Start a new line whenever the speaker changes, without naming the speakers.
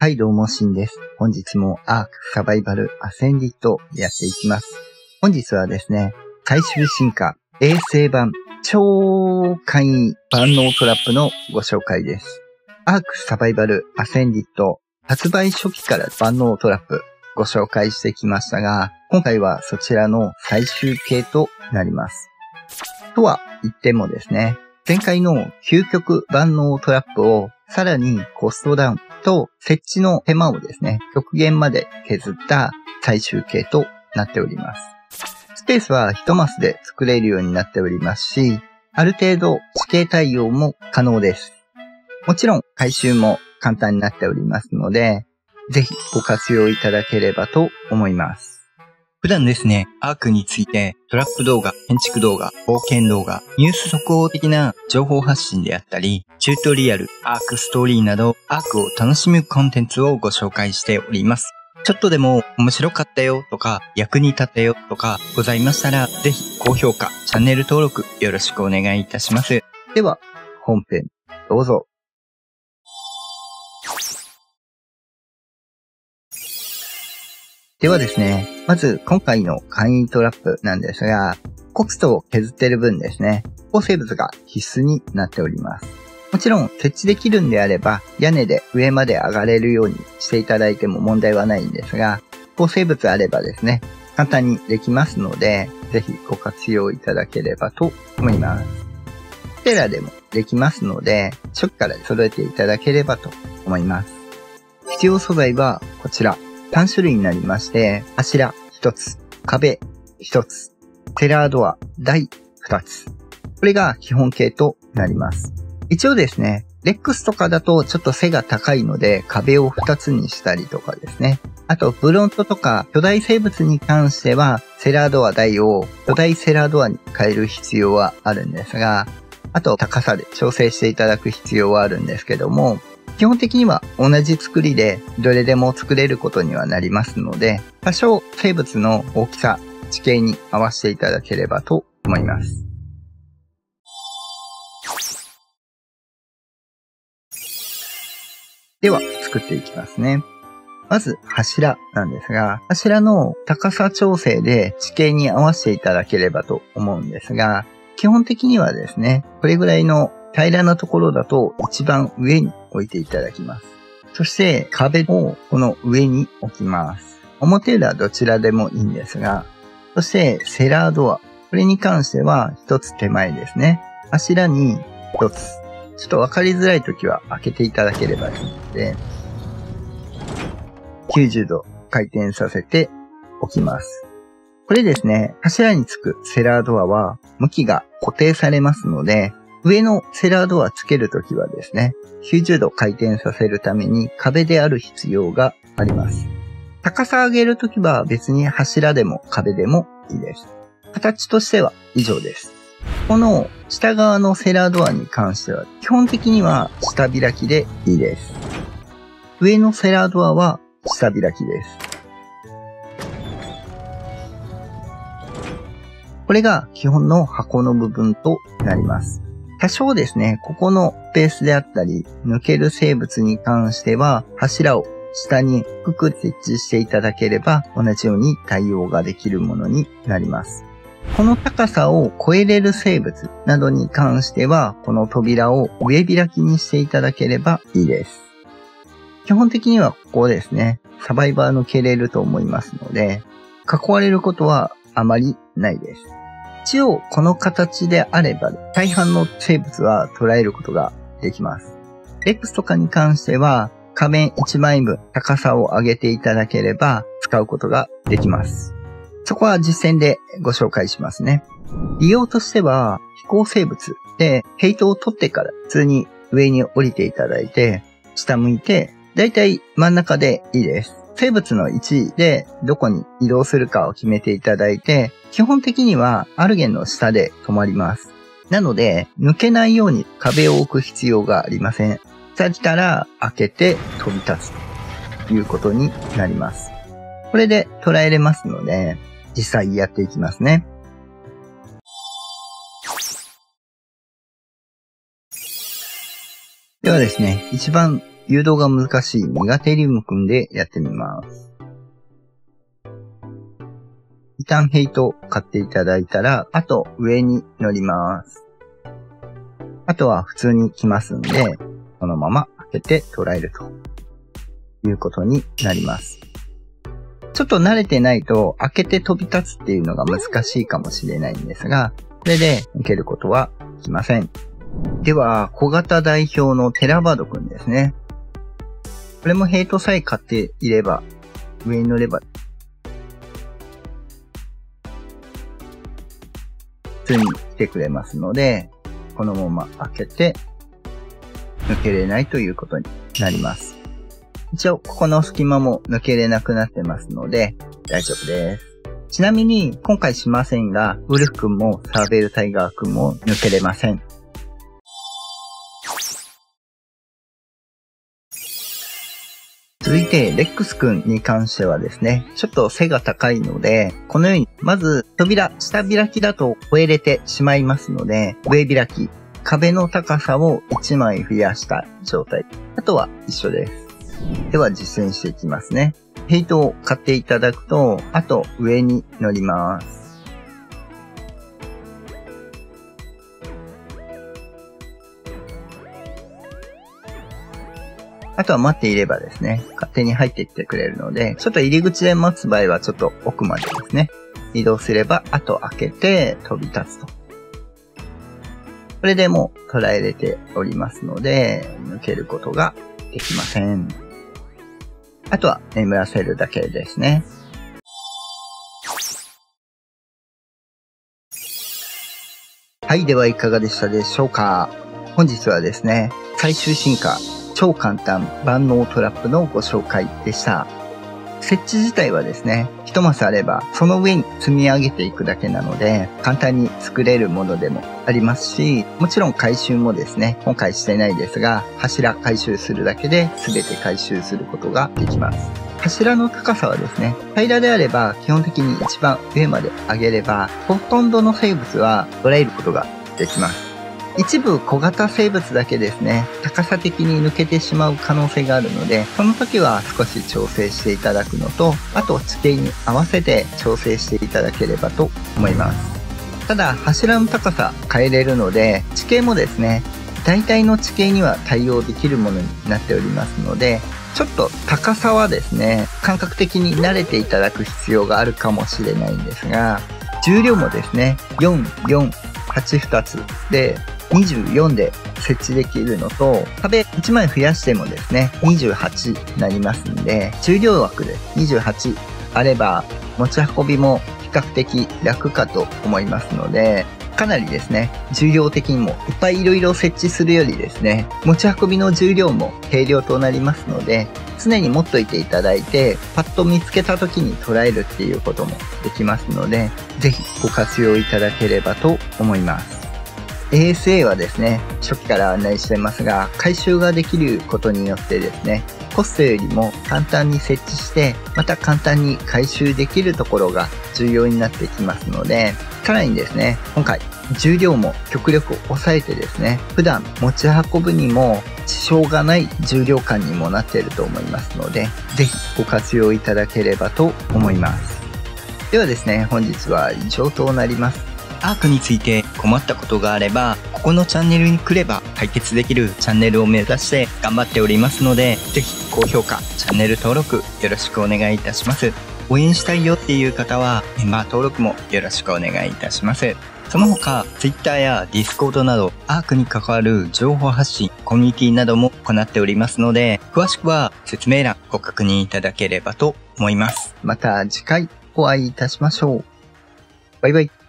はいどうもしんです。本日もアークサバイバルアセンディットやっていきます。本日はですね、最終進化衛星版超簡易万能トラップのご紹介です。アークサバイバルアセンディット発売初期から万能トラップご紹介してきましたが、今回はそちらの最終形となります。とは言ってもですね、前回の究極万能トラップをさらにコストダウンと設置の手間をですね、極限まで削った最終形となっております。スペースは1マスで作れるようになっておりますし、ある程度地形対応も可能です。もちろん回収も簡単になっておりますので、ぜひご活用いただければと思います。普段ですね、アークについてトラップ動画、建築動画、冒険動画、ニュース速報的な情報発信であったり、チュートリアル、アークストーリーなど、アークを楽しむコンテンツをご紹介しております。ちょっとでも面白かったよとか、役に立ったよとかございましたら、ぜひ高評価、チャンネル登録よろしくお願いいたします。では、本編どうぞ。ではですね、まず今回の簡易トラップなんですが、コストを削っている分ですね、構成物が必須になっております。もちろん設置できるんであれば、屋根で上まで上がれるようにしていただいても問題はないんですが、構成物あればですね、簡単にできますので、ぜひご活用いただければと思います。ステラでもできますので、初期から揃えていただければと思います。必要素材はこちら。3種類になりまして、柱1つ、壁1つ、セラードア台2つ。これが基本形となります。一応ですね、レックスとかだとちょっと背が高いので壁を2つにしたりとかですね。あとブロントとか巨大生物に関してはセラードア台を巨大セラードアに変える必要はあるんですが、あと高さで調整していただく必要はあるんですけども、基本的には同じ作りでどれでも作れることにはなりますので、多少生物の大きさ、地形に合わせていただければと思います。では作っていきますね。まず柱なんですが、柱の高さ調整で地形に合わせていただければと思うんですが、基本的にはですね、これぐらいの平らなところだと一番上に置いていただきます。そして壁をこの上に置きます。表裏どちらでもいいんですが、そしてセラードア。これに関しては一つ手前ですね。柱に一つ。ちょっとわかりづらいときは開けていただければいいので、90度回転させておきます。これですね、柱につくセラードアは向きが固定されますので、上のセラードアつけるときはですね、90度回転させるために壁である必要があります。高さ上げるときは別に柱でも壁でもいいです。形としては以上です。この下側のセラードアに関しては基本的には下開きでいいです。上のセラードアは下開きです。これが基本の箱の部分となります。多少ですね、ここのスペースであったり、抜ける生物に関しては、柱を下に低く設置していただければ、同じように対応ができるものになります。この高さを超えれる生物などに関しては、この扉を上開きにしていただければいいです。基本的にはここですね、サバイバー抜けれると思いますので、囲われることはあまりないです。一応この形であれば大半の生物は捉えることができます。レックスとかに関しては仮面1枚分高さを上げていただければ使うことができます。そこは実践でご紹介しますね。利用としては飛行生物でヘイトを取ってから普通に上に降りていただいて下向いてだいたい真ん中でいいです。生物の位置でどこに移動するかを決めていただいて、基本的にはアルゲンの下で止まります。なので、抜けないように壁を置く必要がありません。さ来たら開けて飛び立つということになります。これで捉えれますので、実際やっていきますね。ではですね、一番誘導が難しいメガテリウムくんでやってみます。一旦ヘイト買っていただいたら、あと上に乗ります。あとは普通に来ますんで、このまま開けて捉えるということになります。ちょっと慣れてないと開けて飛び立つっていうのが難しいかもしれないんですが、これで受けることはできません。では、小型代表のテラバードくんですね。これもヘイトさえ買っていれば、上に乗れば、普通に来てくれますので、このまま開けて、抜けれないということになります。一応、ここの隙間も抜けれなくなってますので、大丈夫です。ちなみに、今回しませんが、ウルフ君もサーベルタイガー君も抜けれません。続いて、レックス君に関してはですね、ちょっと背が高いので、このように、まず、下開きだと越えれてしまいますので、上開き、壁の高さを1枚増やした状態。あとは一緒です。では実践していきますね。ヘイトを買っていただくと、あと上に乗ります。あとは待っていればですね、勝手に入ってきてくれるので、ちょっと入り口で待つ場合はちょっと奥までですね、移動すれば、あと開けて飛び立つと。これでもう捉えれておりますので、抜けることができません。あとは眠らせるだけですね。はい、ではいかがでしたでしょうか。本日はですね、最終進化、超簡単万能トラップのご紹介でした。設置自体はですね、一マスあればその上に積み上げていくだけなので、簡単に作れるものでもありますし、もちろん回収もですね、今回してないですが、柱回収するだけで全て回収することができます。柱の高さはですね、平らであれば基本的に一番上まで上げれば、ほとんどの生物は捉えることができます。一部小型生物だけですね、高さ的に抜けてしまう可能性があるので、その時は少し調整していただくのと、あと地形に合わせて調整していただければと思います。ただ、柱の高さ変えれるので、地形もですね、大体の地形には対応できるものになっておりますので、ちょっと高さはですね、感覚的に慣れていただく必要があるかもしれないんですが、重量もですね、4、4、8、2つで、24で設置できるのと、壁1枚増やしてもですね、28になりますんで、重量枠で28あれば、持ち運びも比較的楽かと思いますので、かなりですね、重量的にもいっぱいいろいろ設置するよりですね、持ち運びの重量も軽量となりますので、常に持っといていただいて、パッと見つけた時に捉えるっていうこともできますので、ぜひご活用いただければと思います。ASA はですね、初期から案内してますが、回収ができることによってですね、コストよりも簡単に設置して、また簡単に回収できるところが重要になってきますので、さらにですね、今回重量も極力抑えてですね、普段持ち運ぶにも支障がない重量感にもなっていると思いますので、ぜひご活用いただければと思います。ではですね、本日は以上となります。アークについて困ったことがあれば、ここのチャンネルに来れば解決できるチャンネルを目指して頑張っておりますので、ぜひ高評価、チャンネル登録よろしくお願いいたします。応援したいよっていう方はメンバー登録もよろしくお願いいたします。その他、Twitter や Discord などアークに関わる情報発信、コミュニティなども行っておりますので、詳しくは説明欄ご確認いただければと思います。また次回お会いいたしましょう。バイバイ。